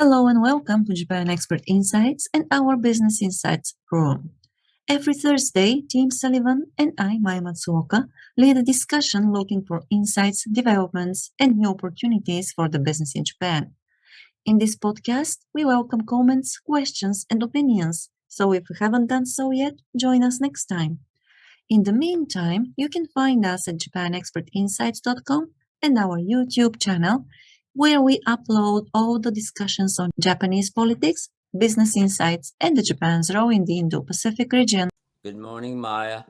Hello and welcome to Japan Expert Insights and our Business Insights room. Every Thursday, Tim Sullivan and I, Maya Matsuoka, lead a discussion looking for insights, developments, and new opportunities for the business in Japan. In this podcast, we welcome comments, questions, and opinions. So if you haven't done so yet, join us next time. In the meantime, you can find us at japanexpertinsights.com and our YouTube channel, where we upload all the discussions on Japanese politics, business insights, and Japan's role in the Indo-Pacific region. Good morning, Maya.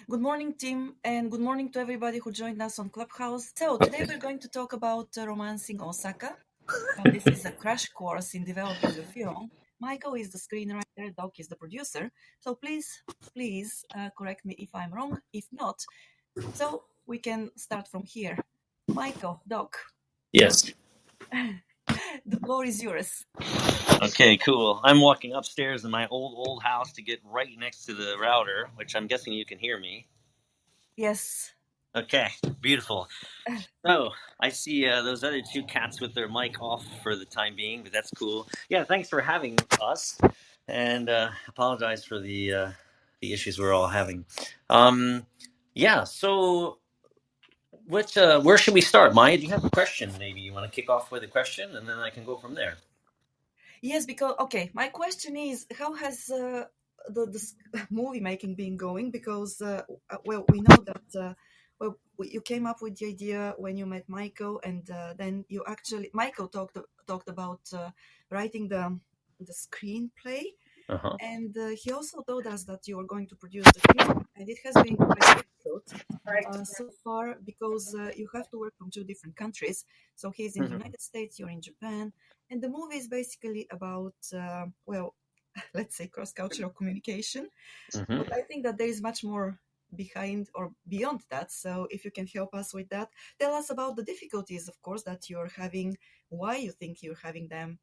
Good morning, Tim, and good morning to everybody who joined us on Clubhouse. So today we're going to talk about romancing Osaka. This is a crash course in developing the film. Michael is the screenwriter, Doc is the producer. So please correct me if I'm wrong. If not, so we can start from here. Michael, Doc. Yes. The floor is yours. Okay, cool. I'm walking upstairs in my old house to get right next to the router, which I'm guessing you can hear me. Yes. Okay, beautiful. So I see those other two cats with their mic off for the time being, but that's cool. Yeah, thanks for having us, and apologize for the issues we're all having. Yeah, so where should we start? Maya, do you have a question? Maybe you want to kick off with a question, and then I can go from there. Yes, because, my question is, how has the movie making been going? Because, we know that, you came up with the idea when you met Michael, and then Michael talked about writing the screenplay, and he also told us that you are going to produce the film, and it has been quite difficult so far because you have to work from two different countries. So he's in the United States, you're in Japan, and the movie is basically about, let's say cross-cultural communication. But I think that there is much more behind or beyond that. So if you can help us with that, tell us about the difficulties, of course, that you're having, why you think you're having them.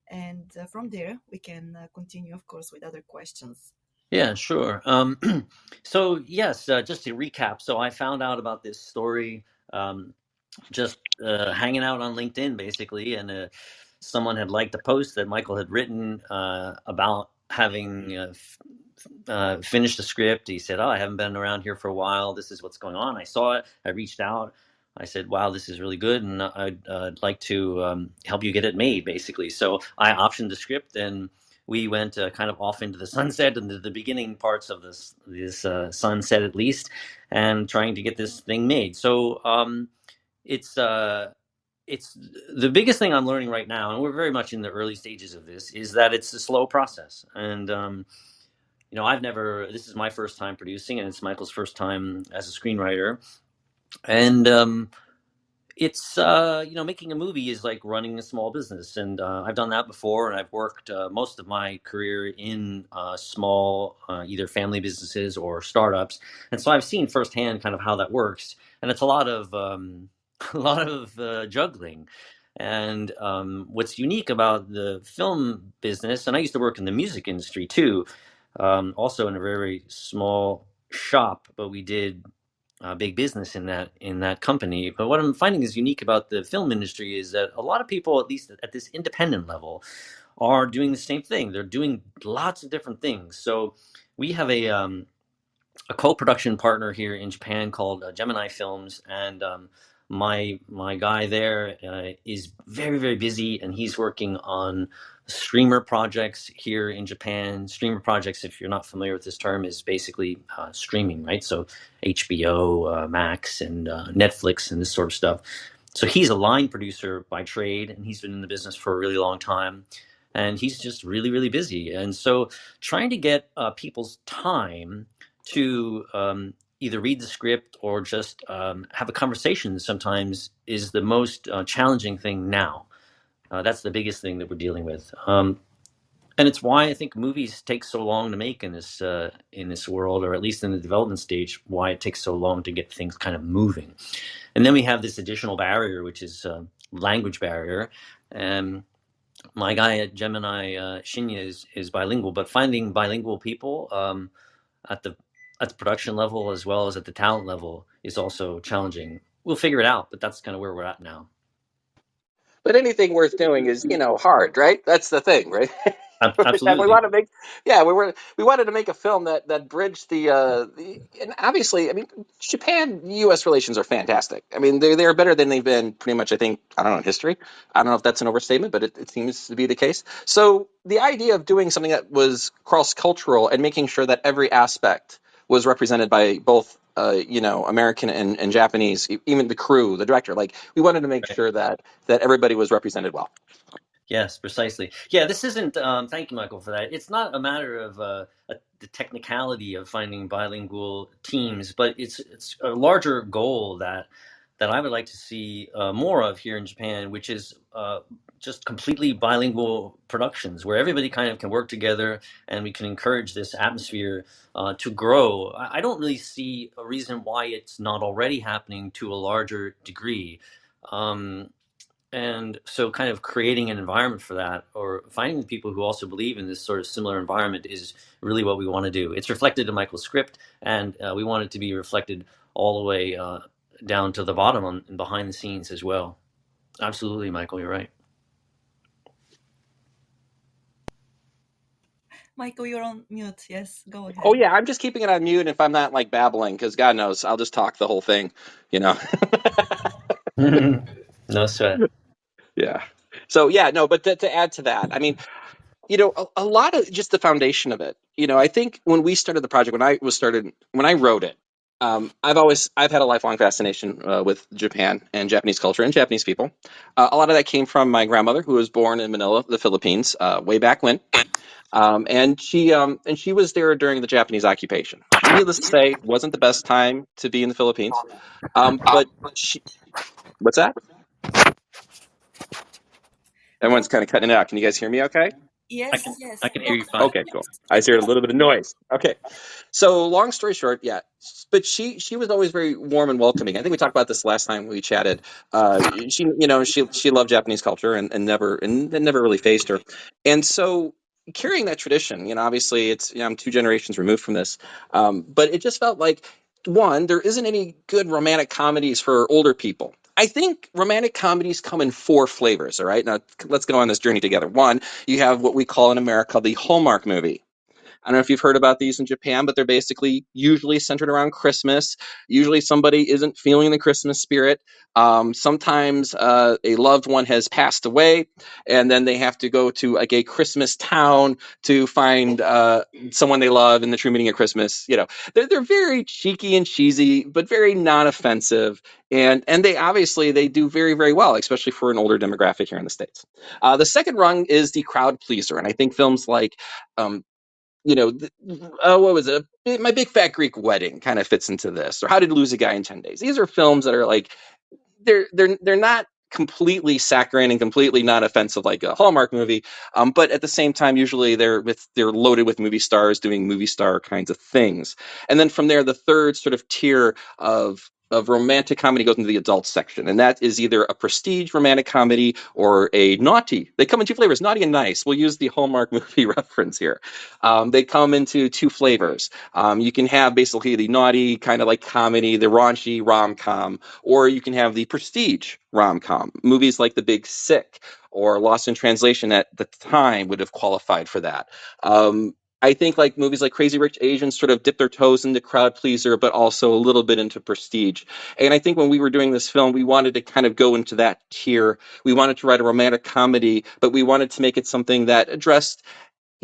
And from there, we can continue, of course, with other questions. Yeah, sure. So yes, just to recap, so I found out about this story just hanging out on LinkedIn, basically, and someone had liked a post that Michael had written about having finished the script. He said, "Oh, I haven't been around here for a while. This is what's going on." I saw it. I reached out. I said, "Wow, this is really good, and I'd like to help you get it made," basically. So I optioned the script, and we went kind of off into the sunset, into the beginning parts of this sunset, at least, and trying to get this thing made. So it's the biggest thing I'm learning right now, and we're very much in the early stages of this, is that it's a slow process. And this is my first time producing, and it's Michael's first time as a screenwriter. And it's making a movie is like running a small business, and I've done that before, and I've worked most of my career in small either family businesses or startups, and so I've seen firsthand kind of how that works, and it's a lot of juggling. And what's unique about the film business, and I used to work in the music industry too, also in a very small shop, but we did big business in that company. But what I'm finding is unique about the film industry is that a lot of people, at least at this independent level, are doing the same thing. They're doing lots of different things. So we have a co-production partner here in Japan called Gemini Films, and my guy there is very, very busy, and he's working on streamer projects here in Japan. Streamer projects, if you're not familiar with this term, is basically streaming, right? So HBO, Max, and Netflix, and this sort of stuff. So he's a line producer by trade, and he's been in the business for a really long time, and he's just really, really busy. And so trying to get people's time to either read the script or just have a conversation sometimes is the most challenging thing now. That's the biggest thing that we're dealing with. And it's why I think movies take so long to make in this world, or at least in the development stage, why it takes so long to get things kind of moving. And then we have this additional barrier, which is language barrier. My guy at Gemini, Shinya, is bilingual, but finding bilingual people at the production level as well as at the talent level is also challenging. We'll figure it out, but that's kind of where we're at now. But anything worth doing is, hard, right? That's the thing, right? And we Absolutely. want to make, yeah, we wanted to make a film that bridged and obviously, I mean, Japan-U.S. relations are fantastic. I mean, they're better than they've been pretty much, I think, I don't know, in history. I don't know if that's an overstatement, but it seems to be the case. So the idea of doing something that was cross-cultural and making sure that every aspect was represented by both American and Japanese, even the crew, the director. Like we wanted to make Right. sure that everybody was represented well. Yes, precisely. Yeah, this isn't. Thank you, Michael, for that. It's not a matter of the technicality of finding bilingual teams, but it's a larger goal that I would like to see more of here in Japan, which is just completely bilingual productions where everybody kind of can work together and we can encourage this atmosphere to grow. I don't really see a reason why it's not already happening to a larger degree. Um, and so, kind of creating an environment for that, or finding people who also believe in this sort of similar environment, is really what we want to do. It's reflected in Michael's script, and we want it to be reflected all the way down to the bottom and behind the scenes as well. Absolutely, Michael, you're right. Michael, you're on mute. Yes, go Oh ahead. yeah, I'm just keeping it on mute if I'm not like babbling, because God knows I'll just talk the whole thing, you know. No sweat. Yeah. So yeah, no, but to add to that, I mean, a lot of just the foundation of it. I think when we started the project, when I wrote it, I've had a lifelong fascination with Japan and Japanese culture and Japanese people. A lot of that came from my grandmother, who was born in Manila, the Philippines, way back when. And she was there during the Japanese occupation. Needless to say, wasn't the best time to be in the Philippines. But she, what's that? Everyone's Yes, kind of cutting it out. Can you guys hear me? Okay. I yes, can I yes. can hear Well, you fine. Okay, cool. I let just me heard a ask little bit of you. noise. Okay. So long story short, yeah. But she was always very warm and welcoming. I think we talked about this last time we chatted. She loved Japanese culture and never really phased her. And so carrying that tradition, obviously I'm 2 generations removed from this. But it just felt like one, there isn't any good romantic comedies for older people. I think romantic comedies come in 4 flavors. All right. Now let's go on this journey together. One, you have what we call in America the Hallmark movie. I don't know if you've heard about these in Japan, but they're basically usually centered around Christmas. Usually somebody isn't feeling the Christmas spirit. Sometimes a loved one has passed away, and then they have to go to like a Christmas town to find someone they love in the true meaning of Christmas. They're very cheeky and cheesy, but very non-offensive. And they do very, very well, especially for an older demographic here in the States. The second rung is the crowd pleaser. And I think films like um, what was it? My Big Fat Greek Wedding kind of fits into this, or How to Lose a Guy in 10 Days. These are films that are like they're not completely saccharine and completely not offensive like a Hallmark movie, but at the same time, usually they're loaded with movie stars doing movie star kinds of things. And then from there, the third sort of tier of romantic comedy goes into the adult section, and that is either a prestige romantic comedy or a naughty. They come in 2 flavors, naughty and nice. We'll use the Hallmark movie reference here. They come into 2 flavors. You can have basically the naughty kind of like comedy, the raunchy rom com, or you can have the prestige rom com. Movies like The Big Sick or Lost in Translation at the time would have qualified for that. I think like movies like Crazy Rich Asians sort of dip their toes into crowd pleaser, but also a little bit into prestige. And I think when we were doing this film, we wanted to kind of go into that tier. We wanted to write a romantic comedy, but we wanted to make it something that addressed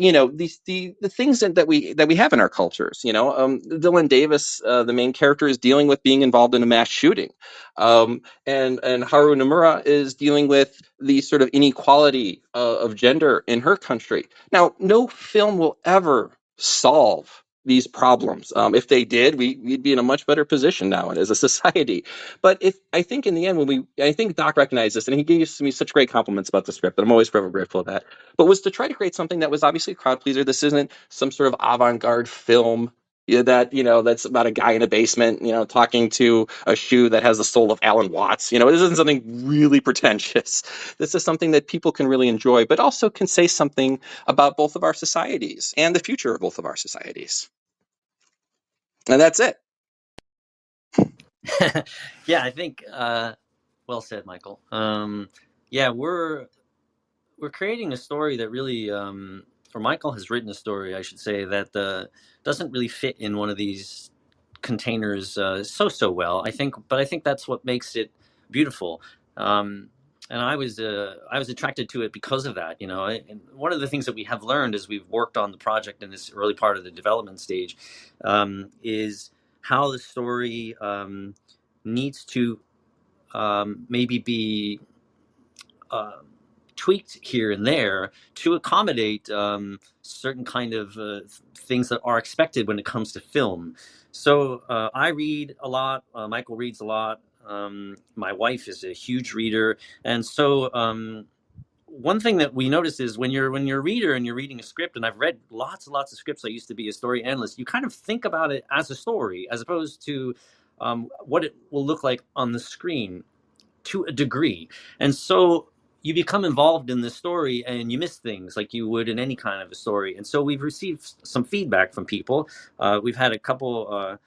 the things that we have in our cultures. Dylan Davis, the main character, is dealing with being involved in a mass shooting, and Haru Nomura is dealing with the sort of inequality of gender in her country. Now, no film will ever solve these problems. If they did, we'd be in a much better position now as a society. But if I think in the end, I think Doc recognized this, and he gave me such great compliments about the script, and I'm always forever grateful of that, but was to try to create something that was obviously a crowd pleaser. This isn't some sort of avant-garde film, that's about a guy in a basement, talking to a shoe that has the soul of Alan Watts. This isn't something really pretentious. This is something that people can really enjoy, but also can say something about both of our societies and the future of both of our societies. And that's it. Yeah, I think well said, Michael. Yeah, we're creating a story that really, or Michael has written a story, I should say, that doesn't really fit in one of these containers so well. But I think that's what makes it beautiful. Um, and I was attracted to it because of that. And one of the things that we have learned as we've worked on the project in this early part of the development stage is how the story needs to maybe be uh, tweaked here and there to accommodate certain kind of things that are expected when it comes to film. So I read a lot. Michael reads a lot. My wife is a huge reader, and so one thing that we notice is when you're a reader and you're reading a script, and I've read lots and lots of scripts. I used to be a story analyst. You kind of think about it as a story, as opposed to what it will look like on the screen to a degree. And so you become involved in the story and you miss things like you would in any kind of a story. And so we've received some feedback from people. We've had a couple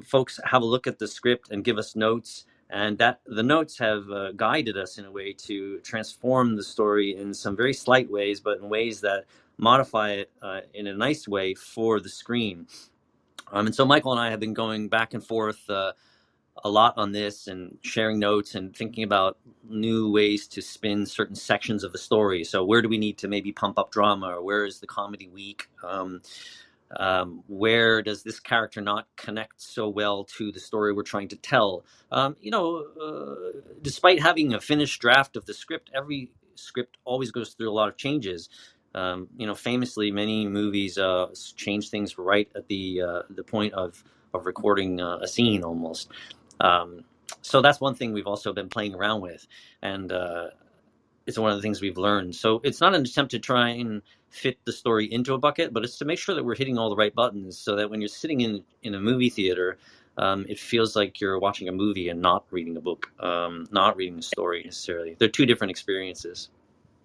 folks have a look at the script and give us notes. And that the notes have guided us in a way to transform the story in some very slight ways, but in ways that modify it in a nice way for the screen. And so Michael and I have been going back and forth a lot on this and sharing notes and thinking about new ways to spin certain sections of the story. So where do we need to maybe pump up drama, or where is the comedy weak? Where does this character not connect so well to the story we're trying to tell? Despite having a finished draft of the script, every script always goes through a lot of changes. Famously, many movies change things right at the point of recording a scene almost. So that's one thing we've also been playing around with, and it's one of the things we've learned. So it's not an attempt to try and fit the story into a bucket, but it's to make sure that we're hitting all the right buttons, so that when you're sitting in a movie theater, it feels like you're watching a movie and not reading a book, not reading a story necessarily. They're two different experiences.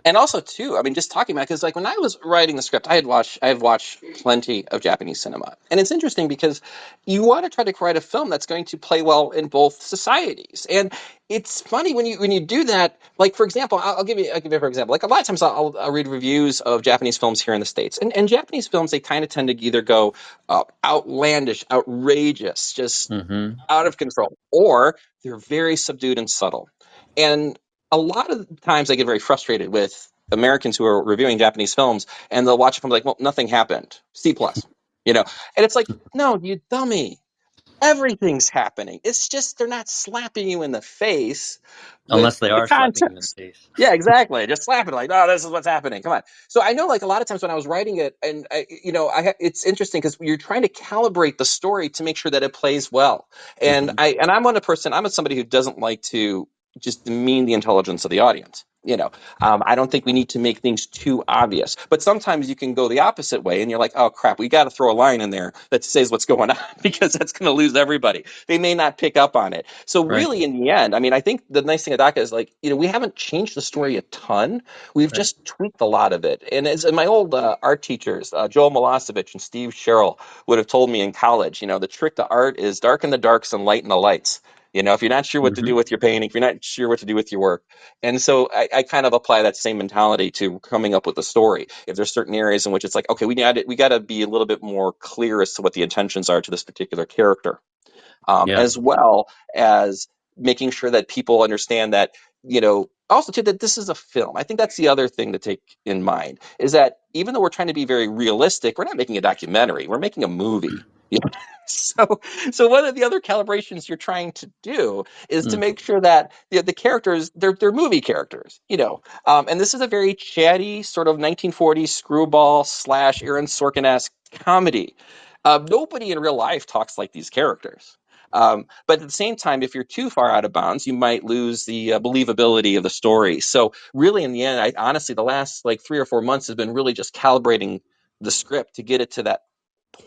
And also too, I mean, just talking about, because like when I was writing the script, I have watched plenty of Japanese cinema, and it's interesting because you want to try to write a film that's going to play well in both societies. And it's funny when you do that. Like for example, I'll give you for example. Like a lot of times I'll read reviews of Japanese films here in the States, and Japanese films, they kind of tend to either go outlandish, outrageous, just Mm-hmm. out of control, or they're very subdued and subtle. And a lot of the times I get very frustrated with Americans who are reviewing Japanese films, and they'll watch a film like, well, nothing happened, C plus, you know, and it's like, no, you dummy, everything's happening. It's just they're not slapping you in the face with Unless they the are slapping you in context. the face. Yeah, exactly. Just slap it like, no, this is what's happening. Come on. So I know, like a lot of times when I was writing it, and it's interesting because you're trying to calibrate the story to make sure that it plays well. And Mm-hmm. I'm somebody who doesn't like to just demean the intelligence of the audience. I don't think we need to make things too obvious. But sometimes you can go the opposite way, and you're like, oh crap, we got to throw a line in there that says what's going on because that's going to lose everybody. They may not pick up on it. So Right. really, in the end, I mean, I think the nice thing about DACA is like, we haven't changed the story a ton. We've Right. just tweaked a lot of it. And as my old art teachers, Joel Milosevic and Steve Sherrill, would have told me in college, the trick to art is darken the darks and lighten the lights. If you're not sure what to Mm-hmm. do with your painting, if you're not sure what to do with your work. And so I kind of apply that same mentality to coming up with a story. If there's certain areas in which it's like, okay, we got to be a little bit more clear as to what the intentions are to this particular character, Yeah. as well as making sure that people understand that, also too, that this is a film. I think that's the other thing to take in mind, is that even though we're trying to be very realistic, we're not making a documentary, we're making a movie. So, so one of the other calibrations you're trying to do is to Mm. make sure that the characters, they're movie characters, and this is a very chatty sort of 1940s screwball / Aaron Sorkin-esque comedy. Nobody in real life talks like these characters. But at the same time, if you're too far out of bounds, you might lose the believability of the story. So really, in the end, I honestly, the last like 3 or 4 months has been really just calibrating the script to get it to that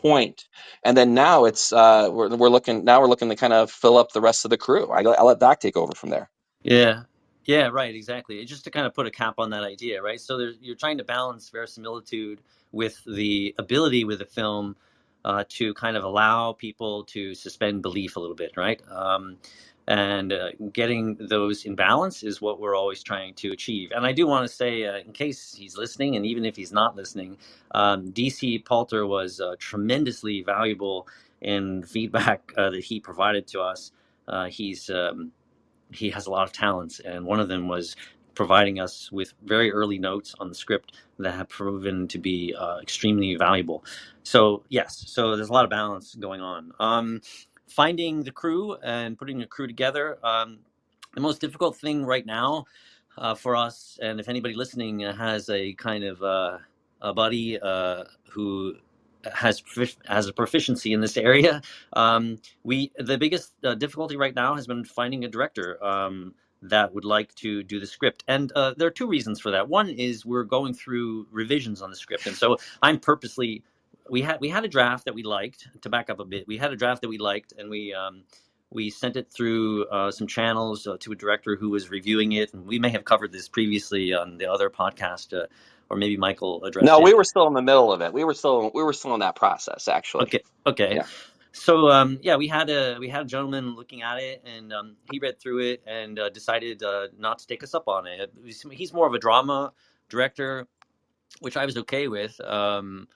point. And then now it's we're looking to kind of fill up the rest of the crew. I'll let Doc take over from there. Yeah. Yeah, right, exactly. Just to kind of put a cap on that idea, right? So you're trying to balance verisimilitude with the ability with a film to kind of allow people to suspend belief a little bit, right? and getting those in balance is what we're always trying to achieve. And I do want to say, in case he's listening, and even if he's not listening, DC Palter was tremendously valuable in feedback that he provided to us. He has a lot of talents, and one of them was providing us with very early notes on the script that have proven to be extremely valuable. So yes, so there's a lot of balance going on. Finding the crew and putting a crew together. The most difficult thing right now for us, and if anybody listening has a kind of a buddy who has a proficiency in this area, the biggest difficulty right now has been finding a director that would like to do the script, and there are two reasons for that. One is we're going through revisions on the script, and so I'm purposely we had a draft that we liked. To back up a bit, we had a draft that we liked, and we sent it through some channels to a director who was reviewing it, and we may have covered this previously on the other podcast, or maybe Michael addressed No, it. we were still in the middle of it. We were still in that process, actually. Okay. Yeah. So yeah, we had a gentleman looking at it, and he read through it and decided not to take us up on it. He's more of a drama director, which I was okay with, and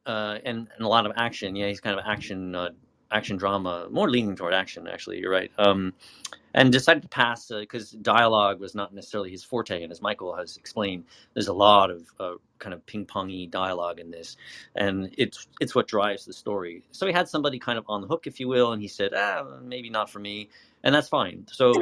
a lot of action. Yeah, he's kind of action drama, more leaning toward action. Actually, you're right. And decided to pass because dialogue was not necessarily his forte. And as Michael has explained, there's a lot of kind of ping-pongy dialogue in this, and it's what drives the story. So he had somebody kind of on the hook, if you will, and he said, maybe not for me, and that's fine. So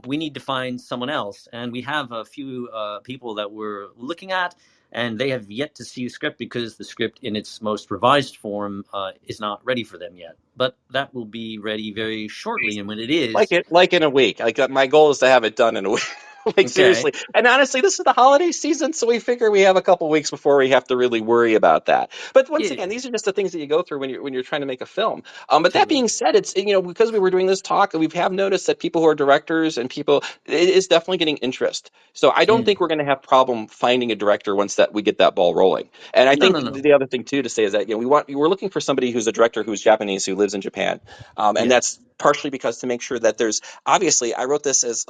we need to find someone else, and we have a few people that we're looking at, and they have yet to see the script because the script in its most revised form is not ready for them yet. But that will be ready very shortly, and when it is, Like in a week. My goal is to have it done in a week. okay, Seriously. And honestly, this is the holiday season, so we figure we have a couple weeks before we have to really worry about that. But once yeah, again, these are just the things that you go through when you're trying to make a film. But that totally, being said, it's because we were doing this talk, we have noticed that people who are directors and people, it is definitely getting interest. So I don't think we're going to have problem finding a director once that we get that ball rolling. And I think no, the other thing too to say is that we're looking for somebody who's a director who's Japanese who lives in Japan, and yeah, that's partially because to make sure that there's obviously I wrote this as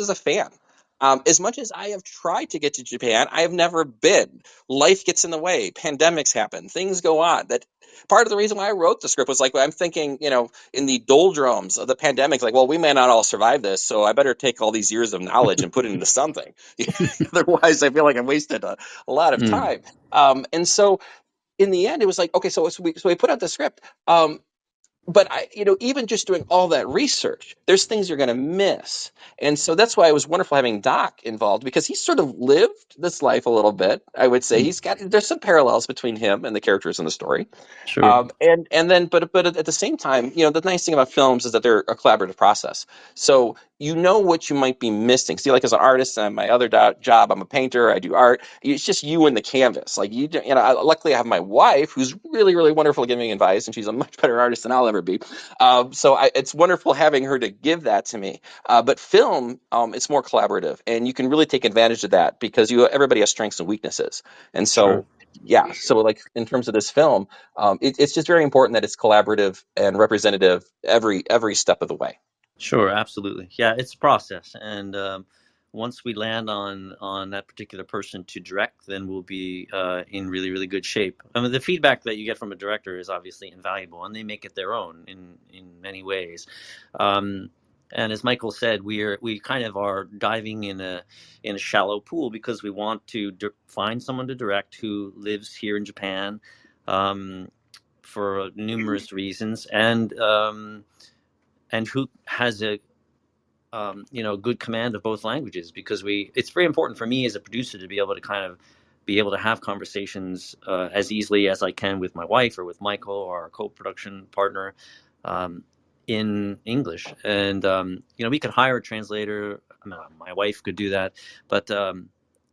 a fan. As much as I have tried to get to Japan, I have never been. Life gets in the way. Pandemics happen. Things go on. That part of the reason why I wrote the script was like I'm thinking, in the doldrums of the pandemic, like, well, we may not all survive this, so I better take all these years of knowledge and put it into something. Otherwise, I feel like I wasted a lot of mm, time. And so in the end, it was like, okay, so we put out the script. But even just doing all that research, there's things you're going to miss. And so that's why it was wonderful having Doc involved, because he sort of lived this life a little bit. I would say there's some parallels between him and the characters in the story. sure, But at the same time, the nice thing about films is that they're a collaborative process. So what you might be missing. See, like as an artist and my other job, I'm a painter. I do art. It's just you and the canvas. Like luckily I have my wife who's really really wonderful at giving advice, and she's a much better artist than I'll ever be. It's wonderful having her to give that to me. But film, it's more collaborative, and you can really take advantage of that because everybody has strengths and weaknesses, and sure. so. Yeah, so like in terms of this film, it's just very important that it's collaborative and representative every step of the way. Sure, absolutely. Yeah, it's a process, and once we land on that particular person to direct, then we'll be in really really good shape. I mean, the feedback that you get from a director is obviously invaluable, and they make it their own in many ways. Um, and as Michael said, we kind of are diving in a shallow pool because we want to find someone to direct who lives here in Japan, for numerous reasons, and who has a good command of both languages, because it's very important for me as a producer to be able to kind of be able to have conversations as easily as I can with my wife or with Michael or our co-production partner um, in English. And we could hire a translator. My wife could do that, but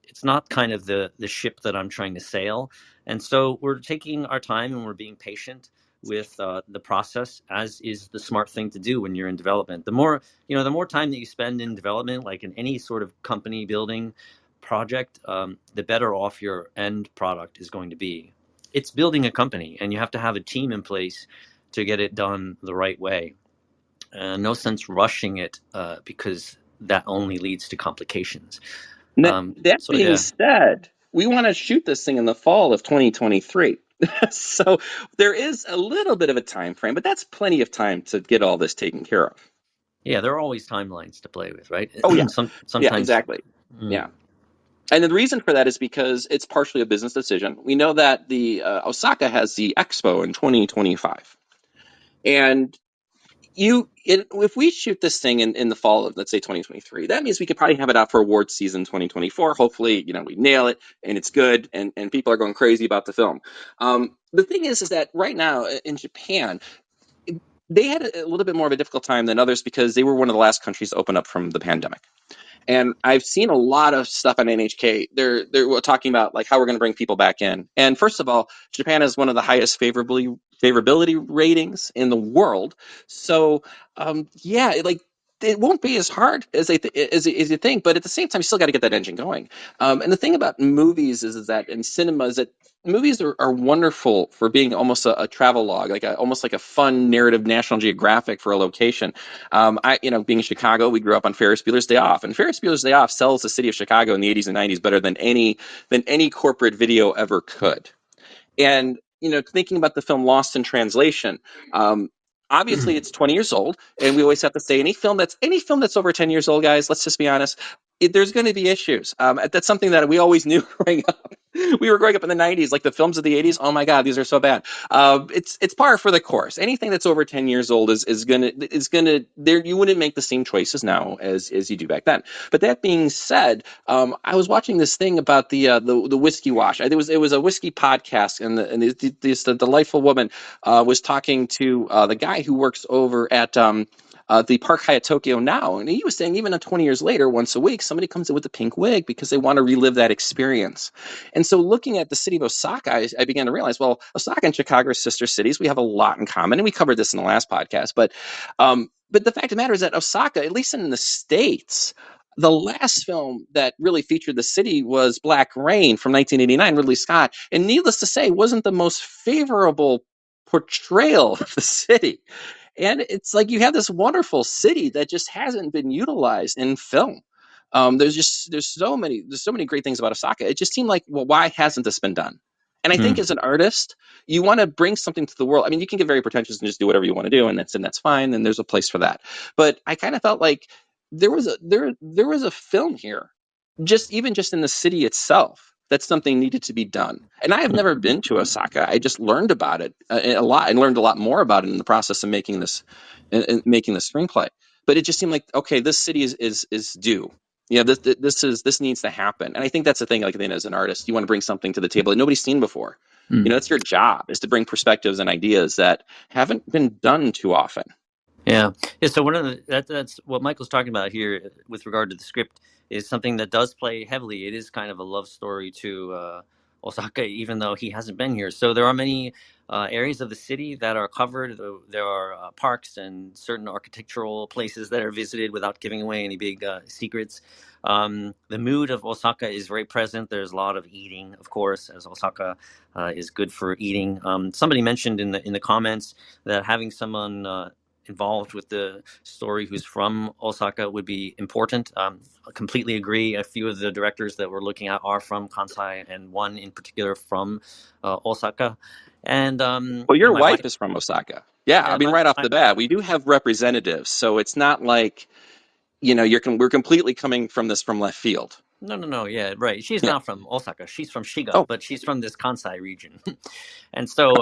it's not kind of the ship that I'm trying to sail. And so we're taking our time and we're being patient with the process, as is the smart thing to do when you're in development. The more time that you spend in development, like in any sort of company building project, the better off your end product is going to be. It's building a company, and you have to have a team in place to get it done the right way. no sense rushing it because that only leads to complications. That So being yeah, said, we want to shoot this thing in the fall of 2023. So there is a little bit of a time frame, but that's plenty of time to get all this taken care of. yeah, there are always timelines to play with, right? Oh yeah, yeah, Sometimes. exactly. Mm. Yeah, and the reason for that is because it's partially a business decision. We know that the Osaka has the Expo in 2025, and if we shoot this thing in the fall of, let's say, 2023, that means we could probably have it out for award season 2024. Hopefully, we nail it and it's good, and people are going crazy about the film. The thing is that right now in Japan, they had a little bit more of a difficult time than others because they were one of the last countries to open up from the pandemic. And I've seen a lot of stuff on NHK. They're talking about like how we're going to bring people back in. And first of all, Japan has one of the highest favorability ratings in the world. So yeah, like it won't be as hard as as you think. But at the same time, you still got to get that engine going. And the thing about movies is that in cinema is that movies are wonderful for being almost a travel log, almost like a fun narrative National Geographic for a location. Being in Chicago, we grew up on Ferris Bueller's Day Off, and Ferris Bueller's Day Off sells the city of Chicago in the 80s and 90s better than any corporate video ever could. And thinking about the film Lost in Translation, obviously it's 20 years old, and we always have to say any film that's over 10 years old, guys. Let's just be honest. There's going to be issues. That's something that we always knew growing up. We were growing up in the 90s, like the films of the 80s. Oh my God, these are so bad. It's par for the course. Anything that's over 10 years old is gonna there. You wouldn't make the same choices now as you do back then. But that being said, I was watching this thing about the whiskey wash. It was a whiskey podcast, and this delightful woman was talking to the guy who works over at the Park Hyatt Tokyo now, and he was saying even 20 years later, once a week, somebody comes in with a pink wig because they want to relive that experience. And so, looking at the city of Osaka, I began to realize, well, Osaka and Chicago are sister cities. We have a lot in common, and we covered this in the last podcast. But the fact of the matter is that Osaka, at least in the States, the last film that really featured the city was Black Rain from 1989, Ridley Scott. And needless to say, wasn't the most favorable portrayal of the city. And it's like you have this wonderful city that just hasn't been utilized in film. There's so many great things about Osaka. It just seemed like, well, why hasn't this been done? And I think Mm. as an artist, you want to bring something to the world. I mean, you can get very pretentious and just do whatever you want to do, and that's fine. And there's a place for that. But I kind of felt like there was a film here, just in the city itself, that something needed to be done. And I have never been to Osaka. I just learned about it a lot, and learned a lot more about it in the process of making making the screenplay. But it just seemed like, okay, this city is due. This needs to happen. And I think that's the thing. Like, then, as an artist, you want to bring something to the table that nobody's seen before. Mm. It's your job, is to bring perspectives and ideas that haven't been done too often. Yeah, yeah. So one of that's what Michael's talking about here with regard to the script is something that does play heavily. It is kind of a love story to Osaka, even though he hasn't been here. So there are many areas of the city that are covered. There are parks and certain architectural places that are visited without giving away any big secrets. The mood of Osaka is very present. There's a lot of eating, of course, as Osaka is good for eating. Somebody mentioned in the comments that having someone involved with the story who's from Osaka would be important. I completely agree. A few of the directors that we're looking at are from Kansai, and one in particular from Osaka. And Well, your my wife, wife is from Osaka. Yeah, I mean, my, right off the bat, we do have representatives, so it's not like we're completely coming from this from left field. no, yeah, right. She's Yeah. not from Osaka. She's from Shiga, Oh, but she's from this Kansai region. And so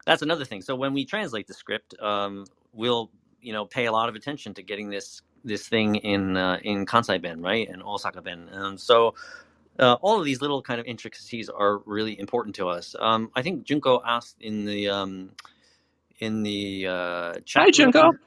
that's another thing. So when we translate the script, we'll pay a lot of attention to getting this thing in Kansai Ben, right, and Osaka Ben. So all of these little kind of intricacies are really important to us. I think Junko asked in the hi, chat Junko. room.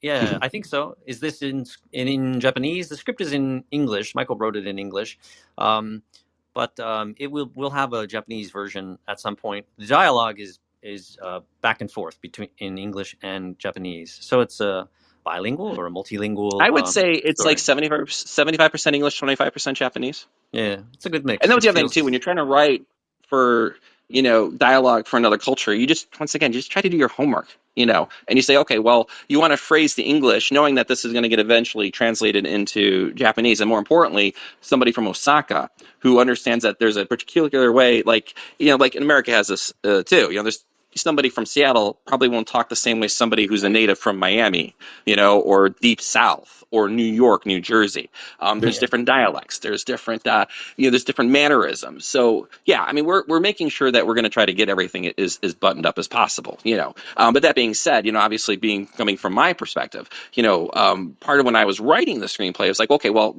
Yeah, I think so. Is this in Japanese? The script is in English. Michael wrote it in English, but we'll have a Japanese version at some point. The dialogue is back and forth between in English and Japanese, so it's a bilingual or a multilingual I would say it's like story. 75% English, 25% Japanese. Yeah, it's a good And mix. that was It the other thing too. feels. When you're trying to write for dialogue for another culture, you just, once again, just try to do your homework, and you say, okay, well, you want to phrase the English knowing that this is going to get eventually translated into Japanese. And more importantly, somebody from Osaka who understands that there's a particular way, like in America has this too. There's somebody from Seattle probably won't talk the same way somebody who's a native from Miami, or Deep South or New York, New Jersey. There's different dialects. There's different, there's different mannerisms. So yeah, I mean, we're making sure that we're going to try to get everything as buttoned up as possible. But that being said, obviously coming from my perspective, part of when I was writing the screenplay, I was like, okay, well,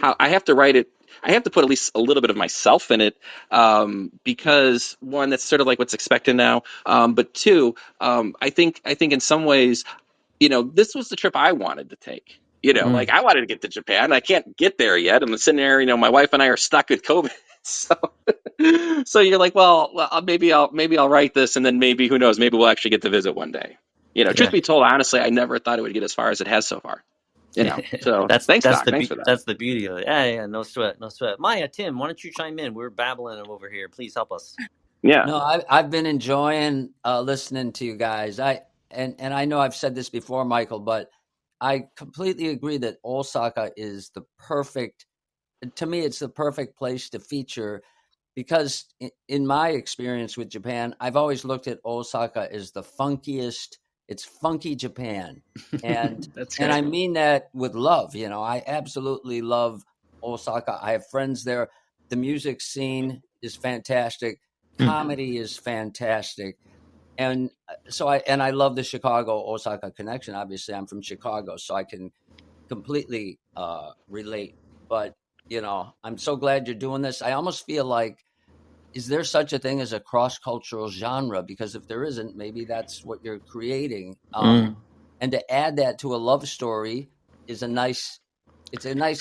I have to write it. I have to put at least a little bit of myself in it, because one, that's sort of like what's expected now. But two, I think in some ways, this was the trip I wanted to take. Like I wanted to get to Japan. I can't get there yet. I'm sitting there, my wife and I are stuck with COVID. So you're like, well, maybe I'll write this, and then maybe, who knows, maybe we'll actually get to visit one day. Truth be told, honestly, I never thought it would get as far as it has so far. So thanks, Doc. Thanks for that. That's the beauty of it. Yeah, no sweat. Maya, Tim, why don't you chime in? We're babbling over here. Please help us. Yeah. No, I've been enjoying listening to you guys. And I know I've said this before, Michael, but I completely agree that Osaka is to me, it's the perfect place to feature, because in my experience with Japan, I've always looked at Osaka as the funkiest. It's funky Japan. And and I mean that with love. I absolutely love Osaka. I have friends there. The music scene is fantastic. Comedy is fantastic. And so I love the Chicago Osaka connection. Obviously, I'm from Chicago, so I can completely relate. But I'm so glad you're doing this. I almost feel like, is there such a thing as a cross-cultural genre? Because if there isn't, maybe that's what you're creating. And to add that to a love story is a nice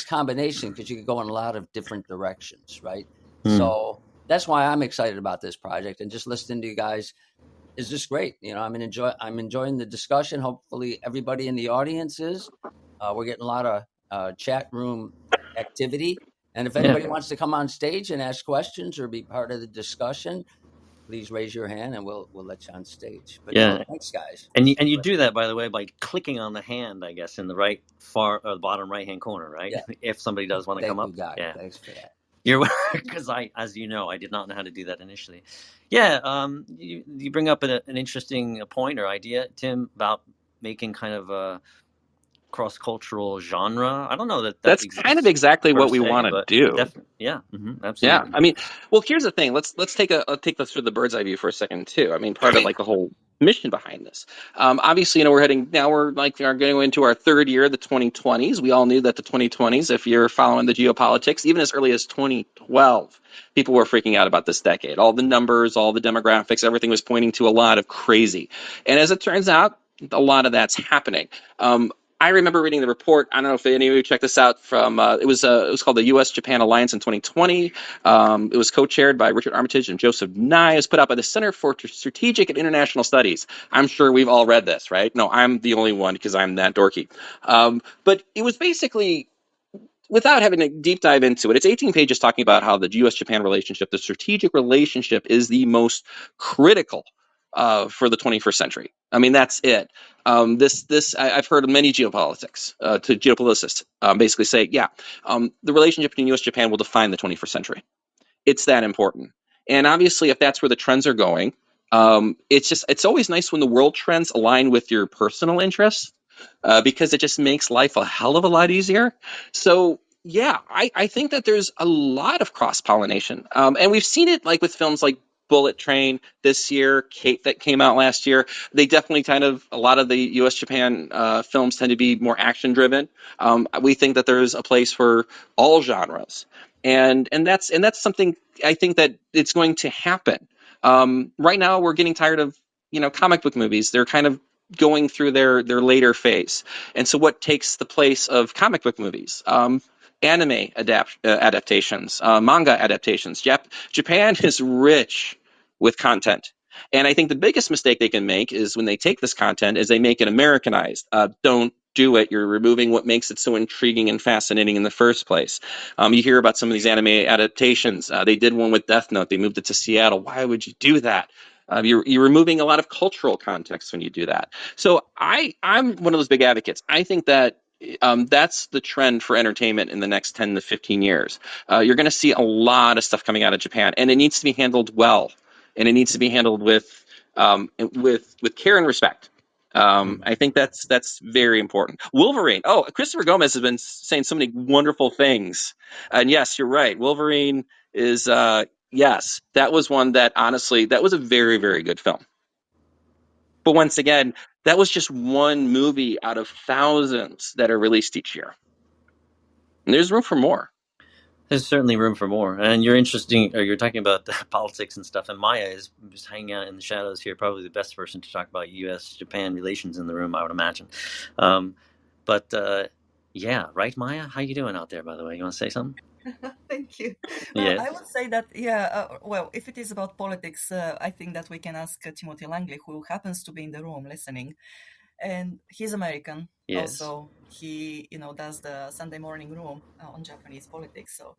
combination, because you could go in a lot of different directions, right? So that's why I'm excited about this project, and just listening to you guys is just great. I'm enjoying the discussion. Hopefully everybody in the audience is. We're getting a lot of chat room activity. And if anybody wants to come on stage and ask questions or be part of the discussion, please raise your hand and we'll let you on stage. But thanks, guys. And you do that, by the way, by clicking on the hand, I guess, in the right bottom right hand corner, right? Yeah. If somebody does want to come up. Doc. Yeah, thanks for that. Because as you know, I did not know how to do that initially. Yeah, you bring up an interesting point or idea, Tim, about making kind of a cross-cultural genre. I don't know that's kind of exactly what we want to do. Yeah, absolutely. Yeah, I mean, well, here's the thing. Let's take this through the bird's eye view for a second too. I mean, part of the whole mission behind this. Obviously, we're going into our third year, the 2020s. We all knew that the 2020s, if you're following the geopolitics, even as early as 2012, people were freaking out about this decade. All the numbers, all the demographics, everything was pointing to a lot of crazy. And as it turns out, a lot of that's happening. I remember reading the report. I don't know if any of you checked this out from. It was called the U.S.-Japan Alliance in 2020. It was co-chaired by Richard Armitage and Joseph Nye. It was put out by the Center for Strategic and International Studies. I'm sure we've all read this, right? No, I'm the only one because I'm that dorky. But it was basically, without having a deep dive into it, it's 18 pages talking about how the U.S.-Japan relationship, the strategic relationship, is the most critical for the 21st century. I mean, that's it. I've heard of many geopolitics to geopoliticists basically say, the relationship between U.S. and Japan will define the 21st century. It's that important. And obviously, if that's where the trends are going, it's always nice when the world trends align with your personal interests, because it just makes life a hell of a lot easier. So yeah, I think that there's a lot of cross-pollination. And we've seen it with films like Bullet Train this year, Kate, that came out last year. They definitely a lot of the U.S. Japan films tend to be more action driven. We think that there's a place for all genres, and that's something I think that it's going to happen. Right now, we're getting tired of comic book movies. They're kind of going through their later phase, and so what takes the place of comic book movies? Anime adaptations, manga adaptations. Japan is rich with content. And I think the biggest mistake they can make is when they take this content is they make it Americanized. Don't do it, you're removing what makes it so intriguing and fascinating in the first place. You hear about some of these anime adaptations. They did one with Death Note. They moved it to Seattle. Why would you do that? You're removing a lot of cultural context when you do that. So I'm one of those big advocates. I think that that's the trend for entertainment in the next 10 to 15 years. You're going to see a lot of stuff coming out of Japan, and it needs to be handled well, and it needs to be handled with care and respect. I think that's very important. Wolverine. Oh, Christopher Gomez has been saying so many wonderful things, and yes, you're right. Wolverine is yes, that was one that honestly that was a very very good film. But once again, that was just one movie out of thousands that are released each year. And there's room for more. There's certainly room for more. And you're interesting, or you're talking about politics and stuff. And Maya is just hanging out in the shadows here, probably the best person to talk about U.S.-Japan relations in the room, I would imagine. Yeah, right, Maya? How you doing out there, by the way? You want to say something? Thank you. Yes. I would say that, well, if it is about politics, I think that we can ask Timothy Langley, who happens to be in the room listening. And he's American. Yes. Also, he, does the Sunday morning room on Japanese politics. So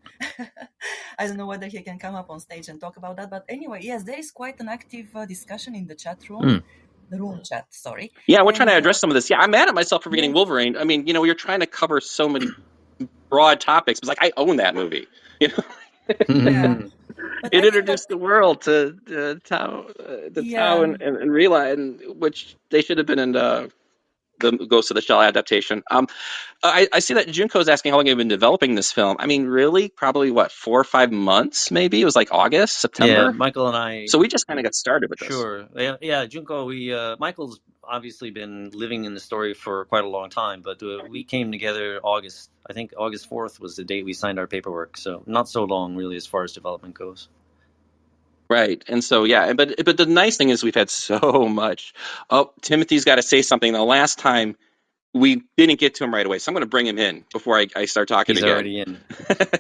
I don't know whether he can come up on stage and talk about that. But anyway, yes, there is quite an active discussion in the chat room. The room chat, sorry. Yeah, we're trying to address some of this. Yeah, I'm mad at myself for forgetting Wolverine. I mean, you're trying to cover so many broad topics. It's like I own that movie. Yeah. It introduced the world to Tao and Rila, and which they should have been in the Ghost of the Shell adaptation. I see that Junko's asking how long you've been developing this film. I mean, really, probably 4 or 5 months, maybe. It was like August, September. Yeah, Michael and I. So we just kind of got started with this. Sure. Yeah, Junko. Michael's obviously been living in the story for quite a long time, but we came together August. I think August 4th was the date we signed our paperwork. So not so long, really, as far as development goes. Right. And so, yeah, but the nice thing is we've had so much. Oh, Timothy's got to say something. The last time we didn't get to him right away, so I'm going to bring him in before I start talking He's again. Already in.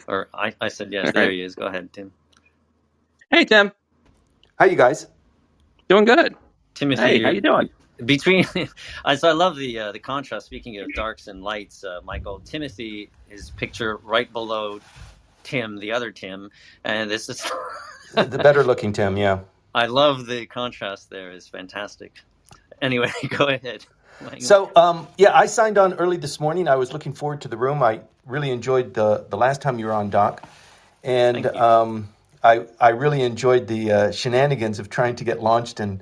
Or I said yes. There he is. Go ahead, Tim. Hey, Tim. How you guys? Doing good. Timothy, hey, how you doing? So I love the contrast. Speaking of darks and lights, Michael, Timothy is picture right below Tim, the other Tim, and this is the better looking Tim. Yeah, I love the contrast there. It's fantastic. Anyway, go ahead. So I signed on early this morning. I was looking forward to the room. I really enjoyed the last time you were on, Doc, and I really enjoyed the shenanigans of trying to get launched and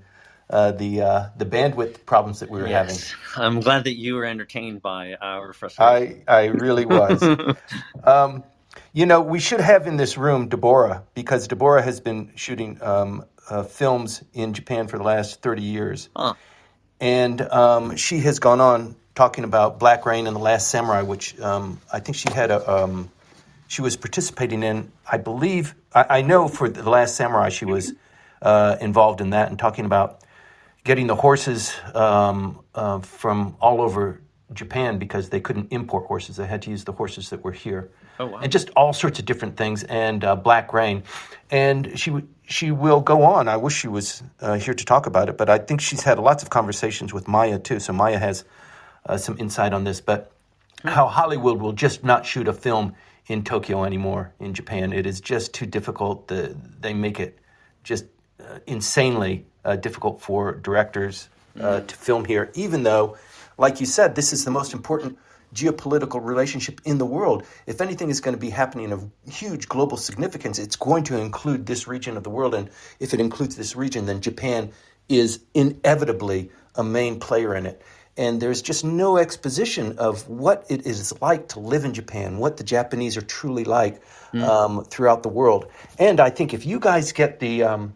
the bandwidth problems that we were having. I'm glad that you were entertained by our frustration. I really was. We should have in this room Deborah, because Deborah has been shooting films in Japan for the last 30 years. Huh. And she has gone on talking about Black Rain and The Last Samurai, which I think she had she was participating in. I believe, I know for The Last Samurai she was involved in that and talking about getting the horses from all over Japan because they couldn't import horses. They had to use the horses that were here. Oh, wow. And just all sorts of different things, and Black Rain. And she will go on. I wish she was here to talk about it, but I think she's had lots of conversations with Maya, too. So Maya has some insight on this. But how Hollywood will just not shoot a film in Tokyo anymore, in Japan. It is just too difficult. They make it just insanely difficult for directors to film here, even though, like you said, this is the most important geopolitical relationship in the world. If anything is going to be happening of huge global significance, it's going to include this region of the world. And if it includes this region, then Japan is inevitably a main player in it. And there's just no exposition of what it is like to live in Japan, what the Japanese are truly like throughout the world. And I think if you guys get the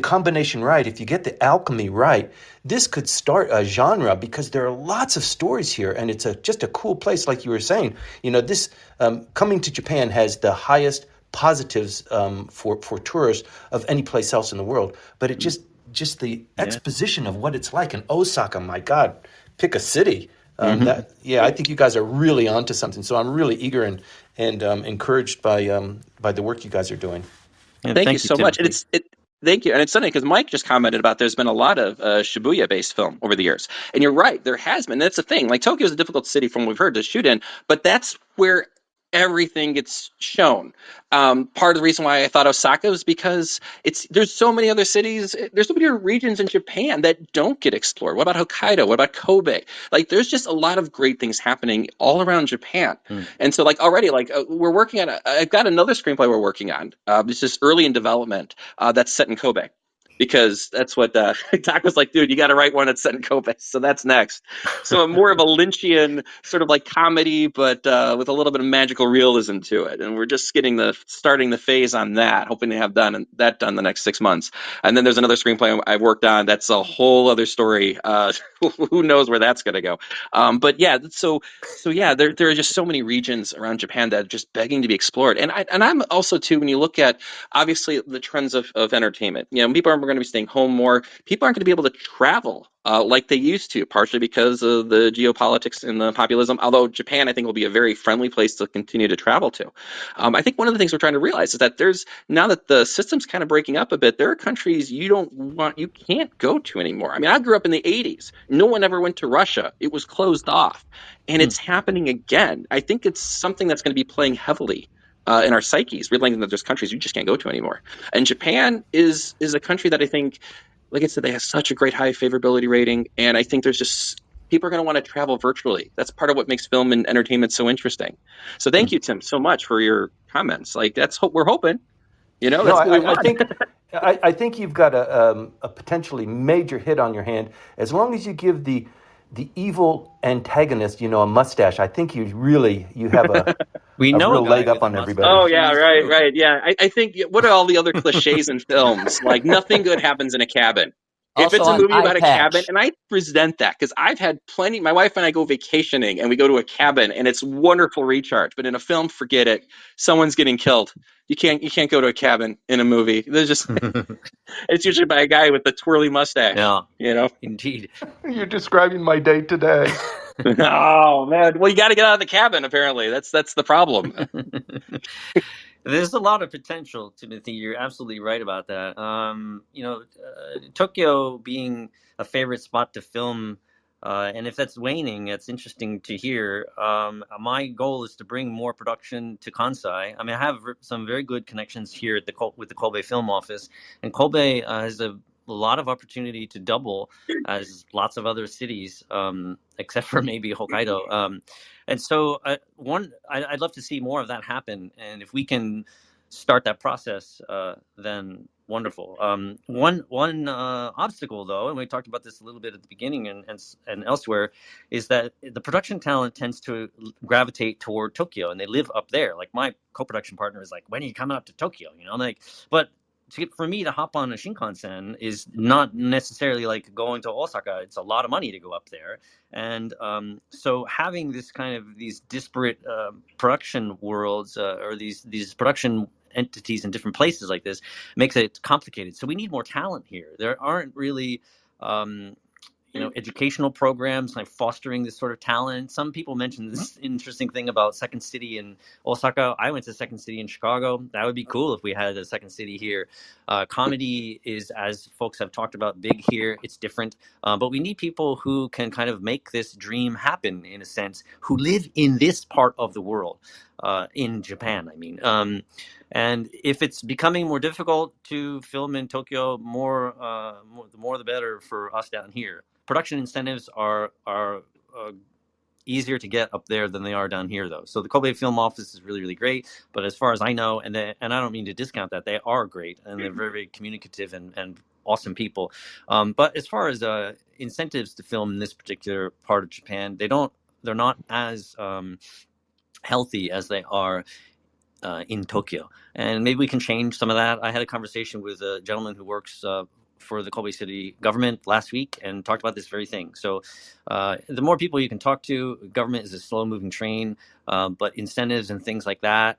combination right, if you get the alchemy right, this could start a genre, because there are lots of stories here, and it's just a cool place, like you were saying. This coming to Japan has the highest positives for tourists of any place else in the world. But it just the exposition of what it's like in Osaka. My God, pick a city. I think you guys are really onto something. So I'm really eager and encouraged by the work you guys are doing. Thank you so much. Thank you. And it's funny because Mike just commented about there's been a lot of Shibuya-based film over the years. And you're right, there has been. That's the thing. Like, Tokyo is a difficult city from what we've heard to shoot in, but that's where everything gets shown. Part of the reason why I thought Osaka was because there's so many other cities, there's so many other regions in Japan that don't get explored. What about Hokkaido? What about Kobe? Like, there's just a lot of great things happening all around Japan. And so, like, already, like, we're working on, I've got another screenplay we're working on. It's just early in development. That's set in Kobe, because that's what Doc was like, dude, you got to write one that's set in Kobe. So that's next. So more of a Lynchian sort of like comedy, but with a little bit of magical realism to it. And we're just starting the phase on that, hoping to have that done the next 6 months. And then there's another screenplay I've worked on. That's a whole other story. Who knows where that's going to go? But yeah, so yeah, there are just so many regions around Japan that are just begging to be explored. And I'm also too, when you look at obviously the trends of entertainment, people are going to be staying home more. People aren't going to be able to travel like they used to, partially because of the geopolitics and the populism. Although Japan, I think, will be a very friendly place to continue to travel to. I think one of the things we're trying to realize is that now that the system's kind of breaking up a bit, there are countries you can't go to anymore. I mean, I grew up in the 80s. No one ever went to Russia. It was closed off. And it's happening again. I think it's something that's going to be playing heavily in our psyches, realizing that there's countries you just can't go to anymore. And Japan is a country that I think, like I said, they have such a great high favorability rating. And I think there's just people are going to want to travel virtually. That's part of what makes film and entertainment so interesting. So thank you, Tim, so much for your comments. Like, that's what we're hoping. No, That's what we want. I think you've got a potentially major hit on your hand. As long as you give the evil antagonist, a mustache, I think you have a We know real a guy leg with up a on mustache. everybody. Oh yeah, He's right, true. right. Yeah, I think, what are all the other cliches in films? Like, nothing good happens in a cabin. If Also it's a on movie eye about a cabin, patch. and I resent that because I've had plenty. My wife and I go vacationing, and we go to a cabin, and it's wonderful recharge. But in a film, forget it. Someone's getting killed. You can't go to a cabin in a movie. There's just it's usually by a guy with the twirly mustache. Yeah, indeed. You're describing my day today. Oh man, well, you got to get out of the cabin. Apparently, that's the problem. There's a lot of potential, Timothy. You're absolutely right about that. Tokyo being a favorite spot to film, and if that's waning, it's interesting to hear. My goal is to bring more production to Kansai. I mean, I have some very good connections here at with the Kobe Film Office, and Kobe has a lot of opportunity to double as lots of other cities, except for maybe Hokkaido. And so, I'd love to see more of that happen. And if we can start that process, then wonderful. One obstacle, though, and we talked about this a little bit at the beginning and elsewhere, is that the production talent tends to gravitate toward Tokyo, and they live up there. Like, my co-production partner is like, "When are you coming up to Tokyo?" I'm like, but for me to hop on a Shinkansen is not necessarily like going to Osaka. It's a lot of money to go up there. And so having these disparate production worlds or these production entities in different places like this makes it complicated. So we need more talent here. There aren't really educational programs like fostering this sort of talent. Some people mentioned this interesting thing about Second City in Osaka. I went to Second City in Chicago. That would be cool if we had a Second City here. Comedy is, as folks have talked about, big here. It's different. But we need people who can kind of make this dream happen, in a sense, who live in this part of the world, in Japan, I mean. And if it's becoming more difficult to film in Tokyo, the more the better for us down here. Production incentives are easier to get up there than they are down here, though. So the Kobe Film Office is really, really great. But as far as I know, and I don't mean to discount that, they are great, and they're very, very communicative and awesome people. But as far as incentives to film in this particular part of Japan, they're not as healthy as they are in Tokyo. And maybe we can change some of that. I had a conversation with a gentleman who works for the Kobe City government last week and talked about this very thing. So the more people you can talk to, government is a slow moving train, but incentives and things like that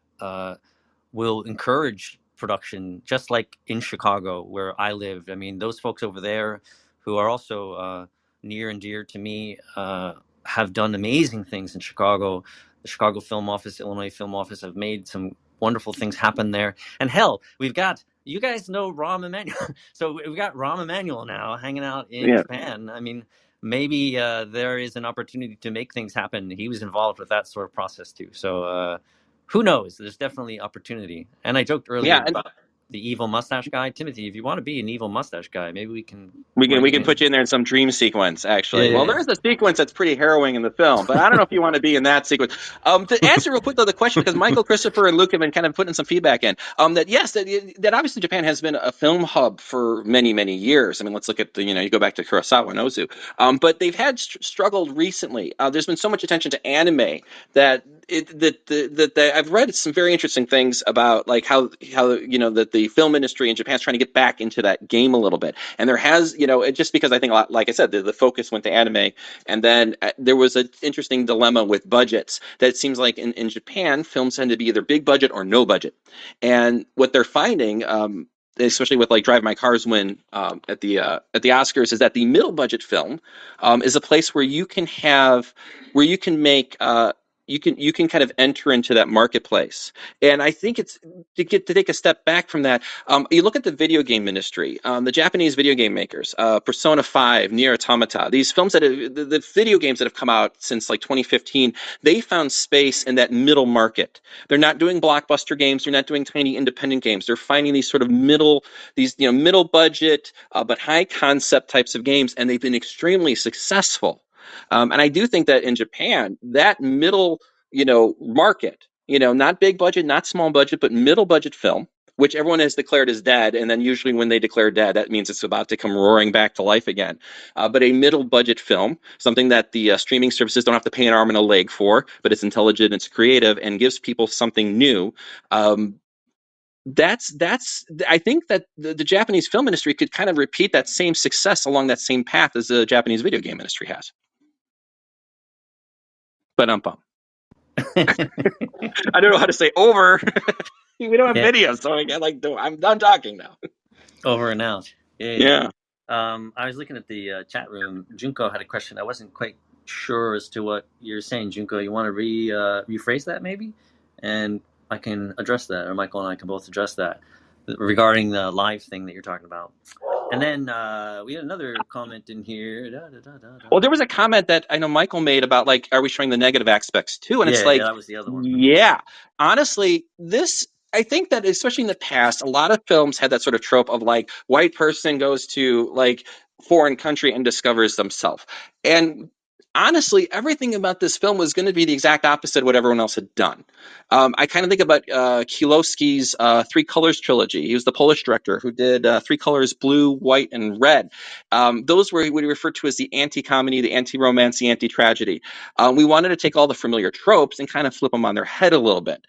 will encourage production, just like in Chicago where I lived. I mean, those folks over there who are also near and dear to me have done amazing things in Chicago. The Chicago Film Office, Illinois Film Office have made some wonderful things happen there. And hell, we've got you guys know Rahm Emanuel. So we got Rahm Emanuel now hanging out in Yeah. Japan. I mean, maybe there is an opportunity to make things happen. He was involved with that sort of process too. So who knows? There's definitely opportunity. And I joked earlier Yeah, and about the evil mustache guy. Timothy, if you want to be an evil mustache guy, maybe we can we write you can put in. you in there in some dream sequence, actually. Well, Yeah. there is a sequence that's pretty harrowing in the film, but I don't know if you want to be in that sequence. To answer real quick though the question, because Michael, Christopher, and Luke have been kind of putting some feedback in. That yes, that obviously Japan has been a film hub for many many years. I mean, let's look at the you go back to Kurosawa and Ozu, but they've had struggled recently. There's been so much attention to anime that I've read some very interesting things about like how that the film industry in Japan is trying to get back into that game a little bit. And there has, just because I think a lot, like I said, the focus went to anime, and then there was an interesting dilemma with budgets. That it seems like in Japan, films tend to be either big budget or no budget, and what they're finding. Especially with like Drive My Car's win at the Oscars, is that the middle budget film is a place where you can make you can kind of enter into that marketplace. And I think it's to take a step back from that. You look at the video game industry, the Japanese video game makers, Persona 5, Nier Automata, these films the video games that have come out since like 2015, they found space in that middle market. They're not doing blockbuster games. They're not doing tiny independent games. They're finding these sort of middle budget, but high concept types of games, and they've been extremely successful. And I do think that in Japan, that middle, market, not big budget, not small budget, but middle budget film, which everyone has declared is dead. And then usually when they declare dead, that means it's about to come roaring back to life again. But a middle budget film, something that the streaming services don't have to pay an arm and a leg for, but it's intelligent, it's creative, and gives people something new. That's I think that the Japanese film industry could kind of repeat that same success along that same path as the Japanese video game industry has. But I don't know how to say over. We don't have Yeah. video, so I'm done talking now. Over and out. Yeah. I was looking at the chat room. Junko had a question. I wasn't quite sure as to what you're saying, Junko. You want to rephrase that maybe? And I can address that, or Michael and I can both address that regarding the live thing that you're talking about. And then we had another comment in here. Well, there was a comment that I know Michael made about like, are we showing the negative aspects too? And it's like, that was the other one. Yeah, honestly, I think that especially in the past, a lot of films had that sort of trope of like white person goes to like foreign country and discovers themselves. And honestly, everything about this film was going to be the exact opposite of what everyone else had done. I kind of think about Kieslowski's Three Colors trilogy. He was the Polish director who did Three Colors: blue, white, and red. Those were what he referred to as the anti-comedy, the anti-romance, the anti-tragedy. We wanted to take all the familiar tropes and kind of flip them on their head a little bit,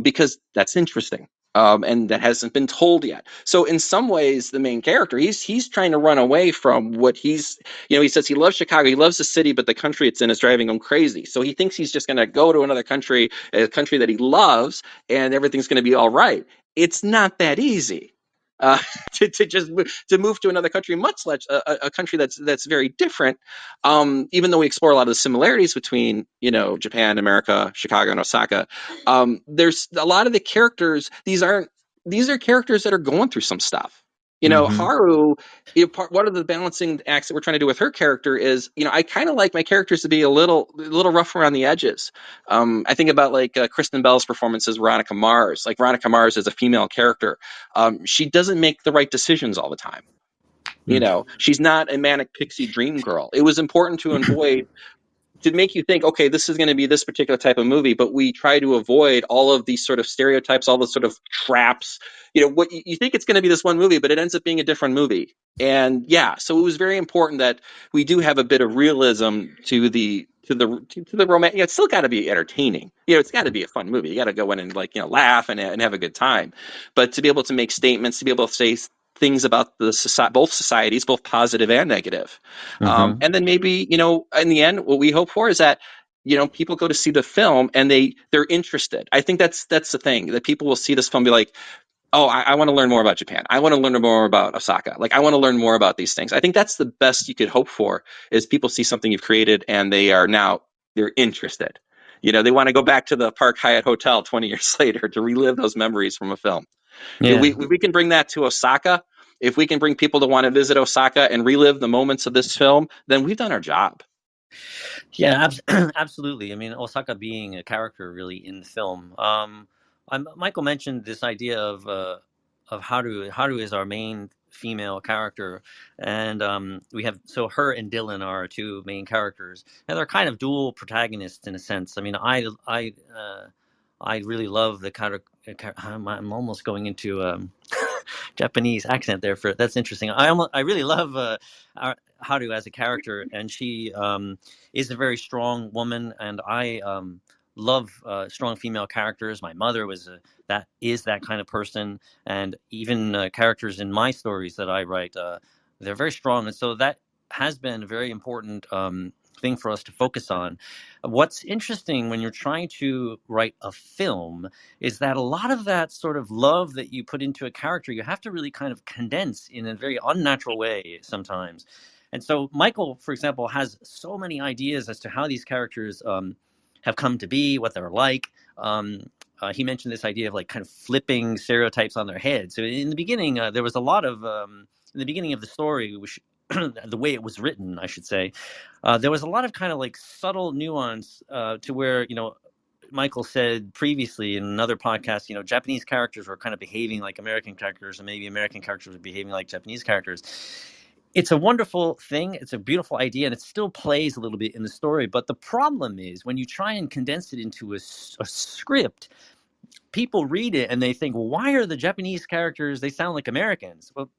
because that's interesting. And that hasn't been told yet. So in some ways, the main character, he's trying to run away from what he says he loves Chicago, he loves the city, but the country it's in is driving him crazy. So he thinks he's just going to go to another country, a country that he loves, and everything's going to be all right. It's not that easy. To move to another country, much less a country that's very different. Even though we explore a lot of the similarities between Japan, America, Chicago, and Osaka, there's a lot of the characters. These are characters that are going through some stuff. Haru, one of the balancing acts that we're trying to do with her character is, I kind of like my characters to be a little rough around the edges. I think about like Kristen Bell's performance as Veronica Mars. Like Veronica Mars is a female character. She doesn't make the right decisions all the time. She's not a manic pixie dream girl. It was important to avoid to make you think, okay, this is going to be this particular type of movie, but we try to avoid all of these sort of stereotypes, all the sort of traps. What you think it's going to be this one movie, but it ends up being a different movie. And yeah, so it was very important that we do have a bit of realism to the romance. It's still got to be entertaining. It's got to be a fun movie. You got to go in and laugh and have a good time. But to be able to make statements, to be able to say things about both societies, both positive and negative. And then maybe, in the end, what we hope for is that, people go to see the film and they're interested. I think that's the thing, that people will see this film and be like, oh, I want to learn more about Japan. I want to learn more about Osaka. Like, I want to learn more about these things. I think that's the best you could hope for, is people see something you've created and they're interested. They want to go back to the Park Hyatt Hotel 20 years later to relive those memories from a film. Yeah. If we can bring that to Osaka, if we can bring people to want to visit Osaka and relive the moments of this film, then we've done our job. Yeah, absolutely. I mean, Osaka being a character really in the film. Michael mentioned this idea of Haru is our main female character, and we have so her and Dylan are our two main characters, and they're kind of dual protagonists in a sense. I mean, I really love the kind of. I'm almost going into Japanese accent there. For that's interesting. I really love Haru as a character, and she is a very strong woman, and I love strong female characters. My mother was that kind of person, and even characters in my stories that I write, they're very strong, and so that has been a very important thing for us to focus on. What's interesting when you're trying to write a film is that a lot of that sort of love that you put into a character, you have to really kind of condense in a very unnatural way sometimes. And so Michael, for example, has so many ideas as to how these characters have come to be, what they're like. He mentioned this idea of like kind of flipping stereotypes on their head. So in the beginning, there was a lot of in the beginning of the story, which the way it was written, I should say, there was a lot of kind of like subtle nuance to where, Michael said previously in another podcast, Japanese characters were kind of behaving like American characters, and maybe American characters were behaving like Japanese characters. It's a wonderful thing. It's a beautiful idea, and it still plays a little bit in the story. But the problem is when you try and condense it into a script, people read it and they think, well, why are the Japanese characters, they sound like Americans? Well,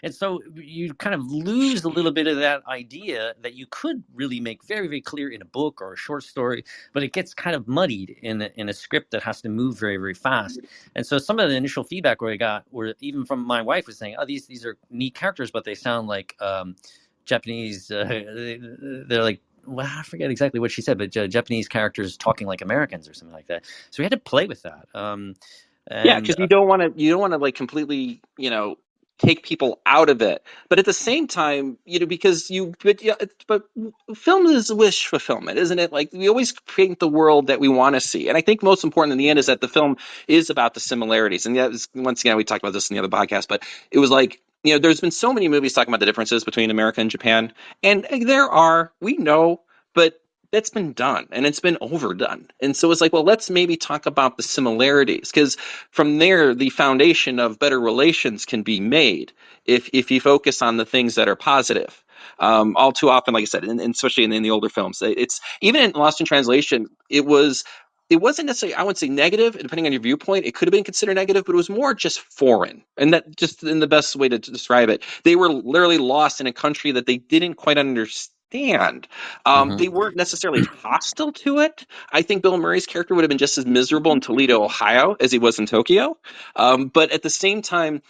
and so you kind of lose a little bit of that idea that you could really make very, very clear in a book or a short story, but it gets kind of muddied in a script that has to move very, very fast. And so some of the initial feedback I got, were even from my wife, was saying, oh, these are neat characters, but they sound like Japanese. They're like, well, I forget exactly what she said, but Japanese characters talking like Americans or something like that. So we had to play with that. Yeah, And because you don't want to like completely, take people out of it, but at the same time, because but film is wish fulfillment, isn't it? Like we always paint the world that we want to see, and I think most important in the end is that the film is about the similarities. And that is, once again, we talked about this in the other podcast, but it was like, there's been so many movies talking about the differences between America and Japan, and we know, but that's been done and it's been overdone. And so it's like, well, let's maybe talk about the similarities, because from there, the foundation of better relations can be made if you focus on the things that are positive. All too often, like I said, and especially in the older films, it's even in Lost in Translation, it wasn't necessarily, I would say, negative, depending on your viewpoint. It could have been considered negative, but it was more just foreign. And that, just in the best way to describe it, they were literally lost in a country that they didn't quite understand. They weren't necessarily hostile to it. I think Bill Murray's character would have been just as miserable in Toledo, Ohio, as he was in Tokyo. But at the same time,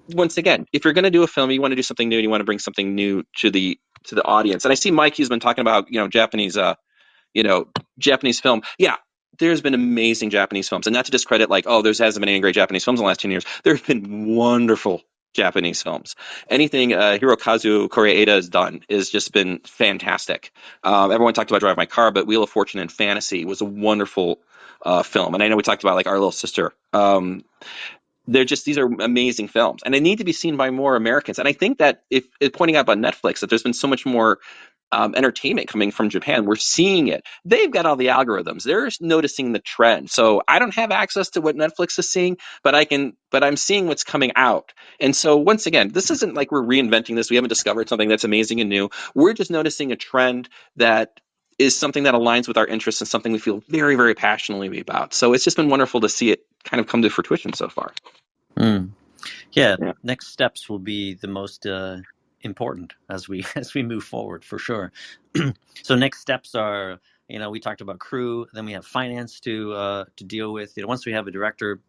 once again, if you're going to do a film, you want to do something new, and you want to bring something new to the audience. And I see Mike, he's been talking about Japanese Japanese film. Yeah, there's been amazing Japanese films, and not to discredit like, oh, there hasn't been any great Japanese films in the last 10 years. There's been wonderful Japanese films. Anything Hirokazu Koreeda has done has just been fantastic. Everyone talked about Drive My Car, but Wheel of Fortune and Fantasy was a wonderful film. And I know we talked about like Our Little Sister. These are amazing films, and they need to be seen by more Americans. And I think that if pointing out about Netflix, that there's been so much more entertainment coming from Japan. We're seeing it. They've got all the algorithms. They're noticing the trend. So I don't have access to what Netflix is seeing, but I'm seeing what's coming out. And so once again, this isn't like we're reinventing this. We haven't discovered something that's amazing and new. We're just noticing a trend that is something that aligns with our interests and something we feel very, very passionately about. So it's just been wonderful to see it kind of come to fruition so far. Yeah, Yeah. next steps will be the most important as we move forward, for sure. So next steps are, we talked about crew, then we have finance to deal with. Once we have a director,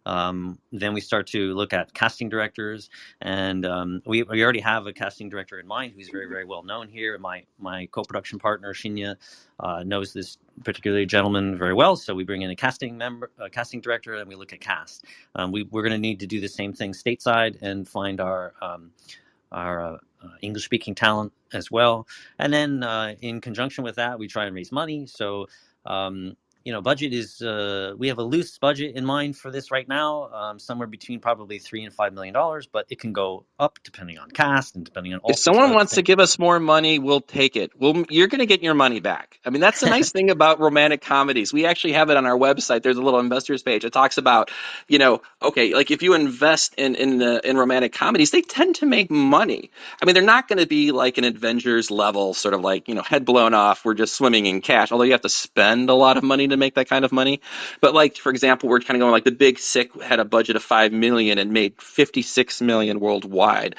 then we start to look at casting directors, and we already have a casting director in mind who's very, very well known here. My co-production partner Shinya knows this particular gentleman very well, so we bring in a casting director, and we look at cast. We're going to need to do the same thing stateside and find our English-speaking talent as well, and then in conjunction with that, we try and raise money. So budget is we have a loose budget in mind for this right now, somewhere between probably $3 and $5 million, but it can go up depending on cast and depending on all If sorts of someone other wants to things. give us more money, we'll take it. You're going to get your money back. I mean, that's the nice thing about romantic comedies. We actually have it on our website. There's a little investors page. It talks about, okay, like if you invest in romantic comedies, they tend to make money. I mean, they're not going to be like an Avengers level, sort of like, head blown off. We're just swimming in cash, although you have to spend a lot of money to make that kind of money. But like, for example, we're kind of going like The Big Sick had a budget of $5 million and made $56 million worldwide.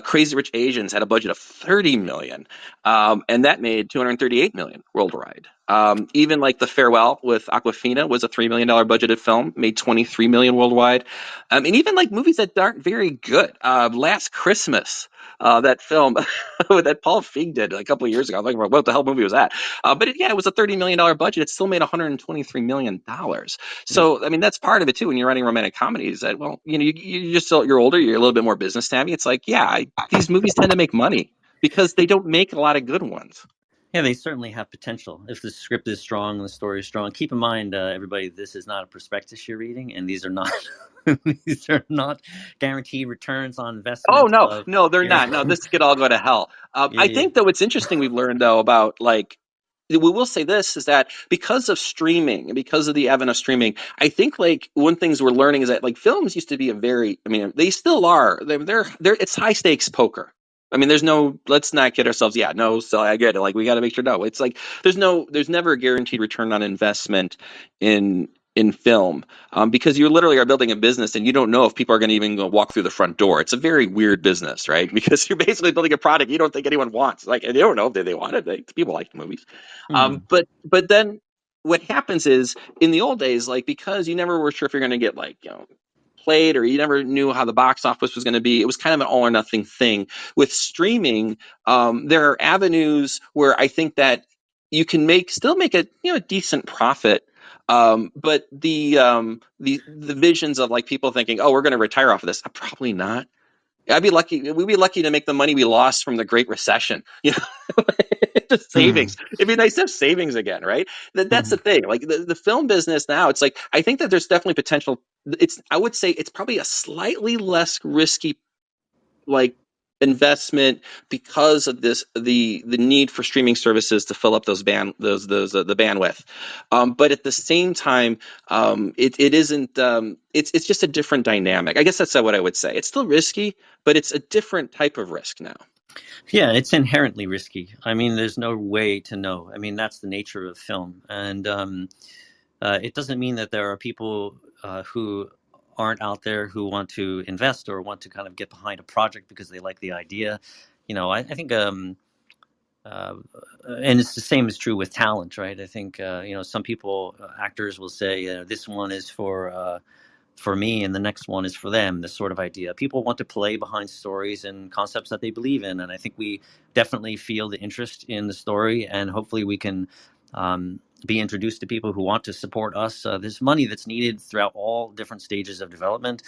Crazy Rich Asians had a budget of $30 million, and that made $238 million worldwide. Even like The Farewell with Aquafina was a $3 million budgeted film, made $23 million worldwide. And even like movies that aren't very good. Last Christmas, that film that Paul Feig did a couple of years ago. I'm like, what the hell movie was that? But it was a $30 million budget. It still made $123 million. Yeah. So, I mean, that's part of it too. When you're writing romantic comedies, that you're older, you're a little bit more business savvy. It's like, these movies tend to make money because they don't make a lot of good ones. Yeah, they certainly have potential if the script is strong and the story is strong. Keep in mind, everybody, this is not a prospectus you're reading, and these are not these are not guaranteed returns on Oh investment. no, they're not. No, this could all go to hell. Yeah, I yeah. think though it's interesting we've learned though about like we will say this is that because of streaming and because of the advent of streaming, I think like one things we're learning is that like films used to be they still are. They're it's high stakes poker. I mean, let's not kid ourselves. Yeah, no, so I get it. Like we got to make sure. No, it's like there's never a guaranteed return on investment in film, because you literally are building a business and you don't know if people are going to even go walk through the front door. It's a very weird business, right? Because you're basically building a product you don't think anyone wants. Like, and they don't know if they want it. People like the movies. Hmm. But then what happens is in the old days, like because you never were sure if you're going to get like played or you never knew how the box office was going to be. It was kind of an all or nothing thing. With streaming, there are avenues where I think that you can still make a decent profit. But the visions of like people thinking, oh, we're going to retire off of this, probably not. I'd be lucky. We'd be lucky to make the money we lost from the Great Recession. Just Hmm. savings. It'd be nice to have savings again, right? That's Hmm. the thing. Like the film business now, it's like I think that there's definitely potential. I would say it's probably a slightly less risky like investment because of the need for streaming services to fill up the bandwidth. But at the same time, it isn't. It's just a different dynamic. I guess that's what I would say. It's still risky, but it's a different type of risk now. Yeah, it's inherently risky. I mean, there's no way to know. I mean, that's the nature of film, and it doesn't mean that there are people who aren't out there who want to invest or want to kind of get behind a project because they like the idea. I think, and it's the same is true with talent, right? I think some people, actors, will say this one is for me and the next one is for them. This sort of idea. People want to play behind stories and concepts that they believe in, and I think we definitely feel the interest in the story, and hopefully we can be introduced to people who want to support us. There's money that's needed throughout all different stages of development.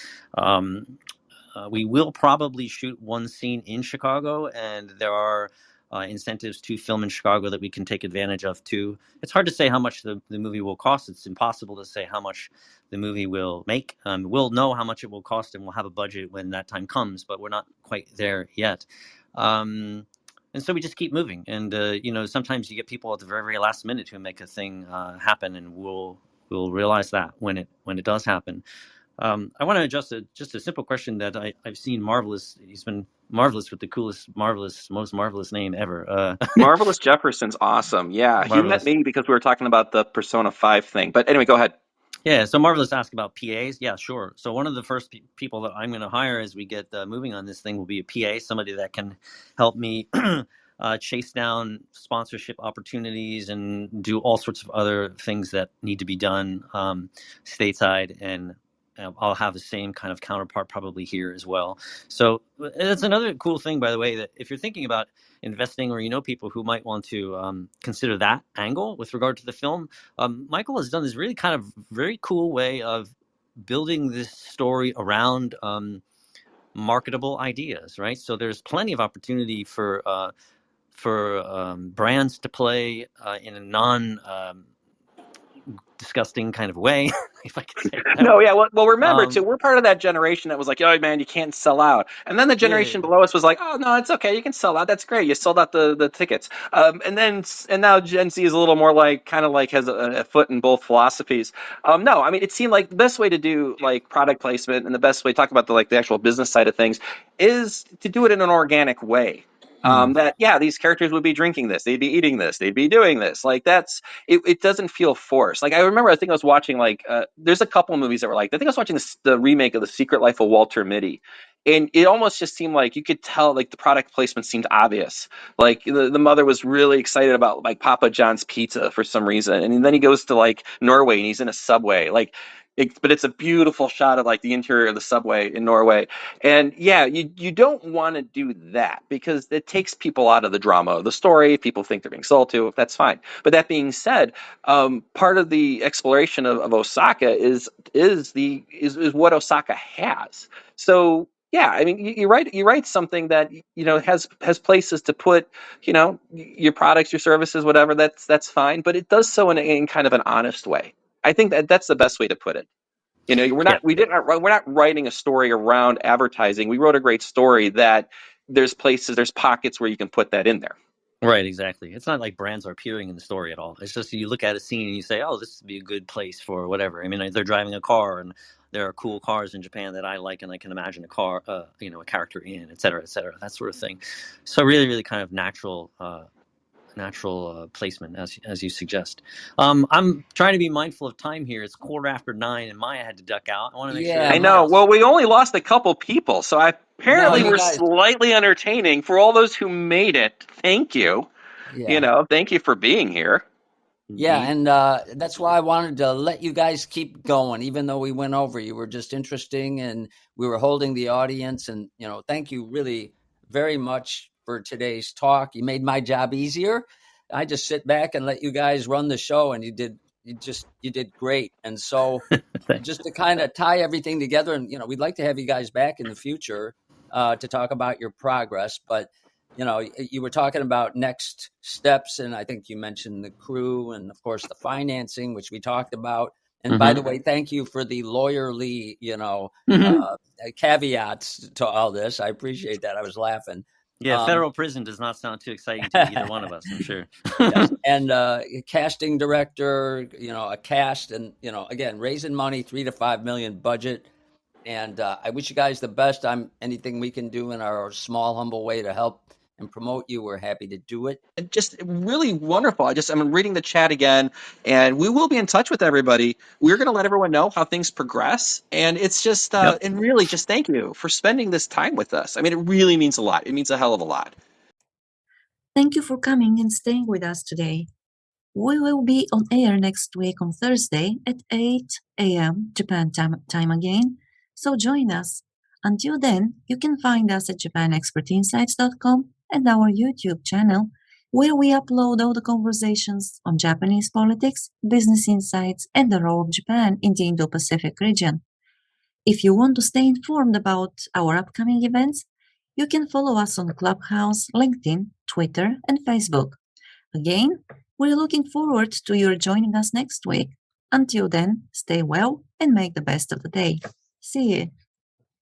We will probably shoot one scene in Chicago, and there are incentives to film in Chicago that we can take advantage of too. It's hard to say how much the movie will cost. It's impossible to say how much the movie will make. We'll know how much it will cost, and we'll have a budget when that time comes, but we're not quite there yet. And so we just keep moving. And sometimes you get people at the very, very last minute who make a thing happen, and we'll realize that when it does happen. I want to address just a simple question that I've seen Marvelous. He's been marvelous with the most marvelous name ever. Marvelous Jefferson's awesome. Yeah, he met Marvelous. me because we were talking about the Persona 5 thing. But anyway, go ahead. Yeah, so Marvelous asked about PAs. Yeah, sure. So one of the first people that I'm going to hire as we get moving on this thing will be a PA, somebody that can help me chase down sponsorship opportunities and do all sorts of other things that need to be done stateside, and I'll have the same kind of counterpart probably here as well. So that's another cool thing, by the way, that if you're thinking about investing or people who might want to consider that angle with regard to the film, Michael has done this really kind of very cool way of building this story around marketable ideas, right? So there's plenty of opportunity for brands to play in a disgusting kind of way, if I could say that. No, yeah. Well, remember too, Um, we're part of that generation that was like, "Oh man, you can't sell out," and then the yeah, generation below us was like, "Oh no, it's okay, you can sell out. That's great. You sold out the tickets." And now Gen Z is a little more like kind of like has a foot in both philosophies. No, I mean, it seemed like the best way to do like product placement and the best way to talk about the actual business side of things is to do it in an organic way. That yeah, these characters would be drinking this, they'd be eating this, they'd be doing this. Like that's it doesn't feel forced. Like I remember, I think I was watching like there's a couple of movies that were like I think I was watching the remake of The Secret Life of Walter Mitty, and it almost just seemed like you could tell like the product placement seemed obvious. Like the mother was really excited about like Papa John's pizza for some reason, and then he goes to like Norway and he's in a subway like. But it's a beautiful shot of like the interior of the subway in Norway, and yeah, you don't want to do that because it takes people out of the drama of the story. People think they're being sold to. That's fine. But that being said, part of the exploration of Osaka is what Osaka has. So yeah, I mean, you write something that has places to put your products, your services, whatever. That's fine, but it does so in kind of an honest way. I think that's the best way to put it. yeah, We're not writing a story around advertising. We wrote a great story that there's pockets where you can put that in there. right, exactly. It's not like brands are appearing in the story at all. It's just you look at a scene and you say, "Oh, this would be a good place for whatever." I mean, they're driving a car, and there are cool cars in Japan that I like, and I can imagine a character in, et cetera, that sort of thing. So really, really kind of natural placement as you suggest. I'm trying to be mindful of time here. It's 9:15, and Maya had to duck out. I want to make sure Yeah, I everyone know. else. Well, we only lost a couple people, so no, apparently you we're guys. slightly entertaining for all those who made it. Thank you. Yeah. Thank you for being here. Yeah, Indeed. and that's why I wanted to let you guys keep going, even though we went over. You were just interesting, and we were holding the audience. And thank you really very much for today's talk. You made my job easier. I just sit back and let you guys run the show, and you did great. And so, Thanks. just to kind of tie everything together, and we'd like to have you guys back in the future to talk about your progress, but you were talking about next steps, and I think you mentioned the crew and, of course, the financing, which we talked about. And by the Mm-hmm. way, thank you for the lawyerly, Mm-hmm. caveats to all this. I appreciate that. I was laughing. Yeah, Um, federal prison does not sound too exciting to either one of us, I'm sure. yes, and casting director, a cast, and again, raising money, 3 to 5 million budget. And I wish you guys the best. Anything we can do in our small, humble way to help and promote you, we're happy to do it. Just really wonderful. I'm reading the chat again, and we will be in touch with everybody. We're going to let everyone know how things progress, and it's just Yep. and really just thank you for spending this time with us. I mean, it really means a lot. It means a hell of a lot. Thank you for coming and staying with us today. We will be on air next week on Thursday at 8 a.m. Japan time again, so join us. Until then, you can find us at japanexpertinsights.com and our YouTube channel, where we upload all the conversations on Japanese politics, business insights, and the role of Japan in the Indo-Pacific region. If you want to stay informed about our upcoming events, you can follow us on Clubhouse, LinkedIn, Twitter, and Facebook. Again, we're looking forward to your joining us next week. Until then, stay well and make the best of the day. See you.